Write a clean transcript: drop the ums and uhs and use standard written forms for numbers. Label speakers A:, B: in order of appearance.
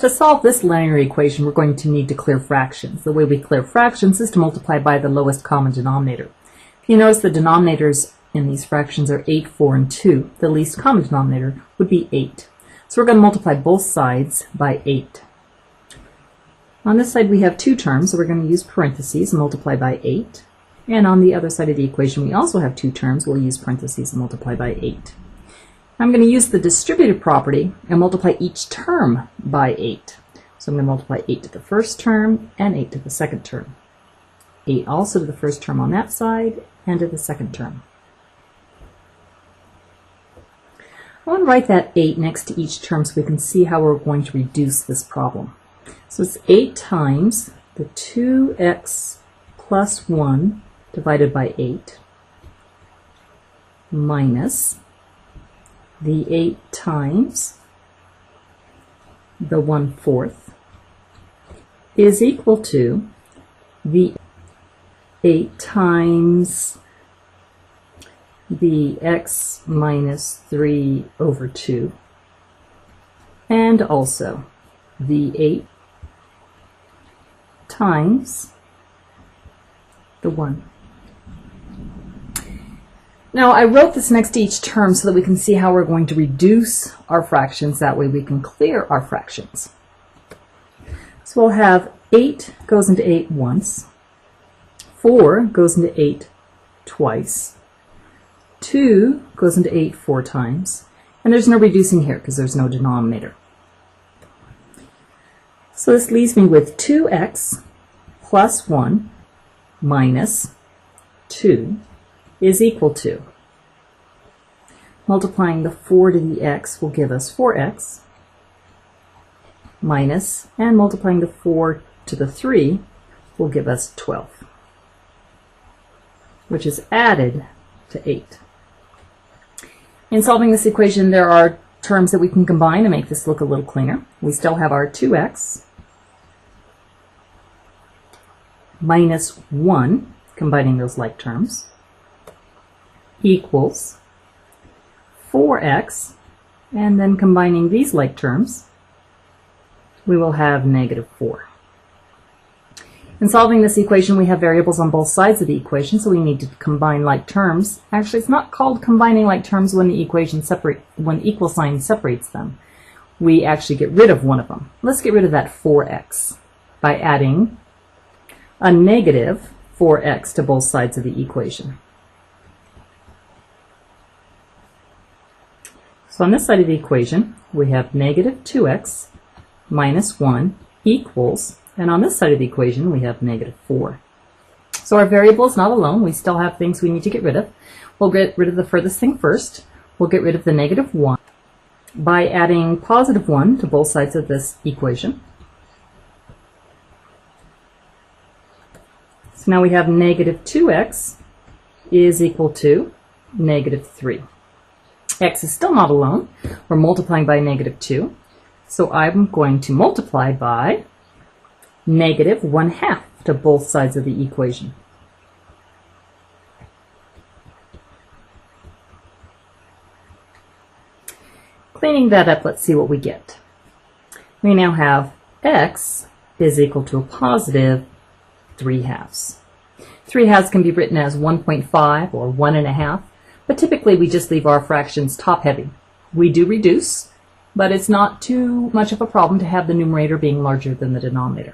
A: To solve this linear equation, we're going to need to clear fractions. The way we clear fractions is to multiply by the lowest common denominator. If you notice, the denominators in these fractions are 8, 4, and 2. The least common denominator would be 8. So we're going to multiply both sides by 8. On this side we have two terms, so we're going to use parentheses and multiply by 8. And on the other side of the equation we also have two terms. We'll use parentheses and multiply by 8. I'm going to use the distributive property and multiply each term by 8. So I'm going to multiply 8 to the first term and 8 to the second term. 8 also to the first term on that side and to the second term. I want to write that 8 next to each term so we can see how we're going to reduce this problem. So it's 8 times the 2x plus 1 divided by 8 minus the 8 times the 1/4 is equal to the 8 times the x minus 3 over 2 and also the 8 times the 1. Now I wrote this next to each term so that we can see how we're going to reduce our fractions. That way we can clear our fractions. So we'll have 8 goes into 8 once, 4 goes into 8 twice, 2 goes into 8 4 times, and there's no reducing here because there's no denominator. So this leaves me with 2x plus 1 minus 2 is equal to, multiplying the 4 to the x will give us 4x, minus, and multiplying the 4 to the 3 will give us 12, which is added to 8. In solving this equation, there are terms that we can combine to make this look a little cleaner. We still have our 2x minus 1, combining those like terms, equals 4x, and then combining these like terms, we will have negative 4. In solving this equation, we have variables on both sides of the equation, so we need to combine like terms. Actually, it's not called combining like terms when the equation when equal sign separates them. We actually get rid of one of them. Let's get rid of that 4x by adding a negative 4x to both sides of the equation. So on this side of the equation, we have negative 2x minus 1 equals, and on this side of the equation, we have negative 4. So our variable is not alone. We still have things we need to get rid of. We'll get rid of the furthest thing first. We'll get rid of the negative 1 by adding positive 1 to both sides of this equation. So now we have negative 2x is equal to negative 3. X is still not alone. We're multiplying by negative 2. So I'm going to multiply by negative 1/2 to both sides of the equation. Cleaning that up, let's see what we get. We now have x is equal to a positive 3/2. 3/2 can be written as 1.5 or 1.5, but typically we just leave our fractions top-heavy. We do reduce, but it's not too much of a problem to have the numerator being larger than the denominator.